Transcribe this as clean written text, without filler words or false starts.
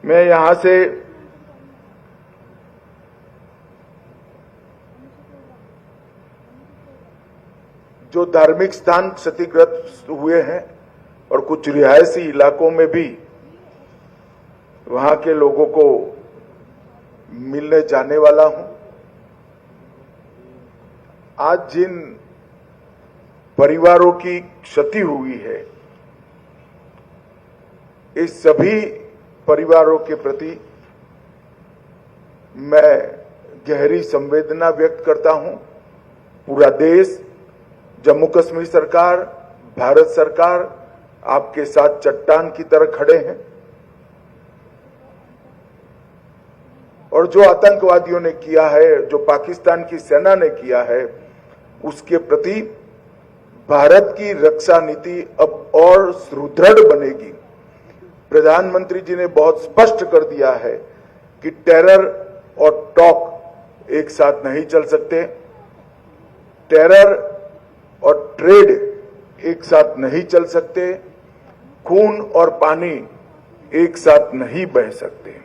मैं यहां से जो धार्मिक स्थान क्षतिग्रस्त हुए हैं और कुछ रिहायशी इलाकों में भी वहां के लोगों को मिलने जाने वाला हूं। आज जिन परिवारों की क्षति हुई है, इस सभी परिवारों के प्रति मैं गहरी संवेदना व्यक्त करता हूं। पूरा देश, जम्मू कश्मीर सरकार, भारत सरकार आपके साथ चट्टान की तरह खड़े हैं और जो आतंकवादियों ने किया है, जो पाकिस्तान की सेना ने किया है, उसके प्रति भारत की रक्षा नीति अब और सुदृढ़ बनेगी। प्रधानमंत्री जी ने बहुत स्पष्ट कर दिया है कि टेरर और टॉक एक साथ नहीं चल सकते, टेरर और ट्रेड एक साथ नहीं चल सकते, खून और पानी एक साथ नहीं बह सकते।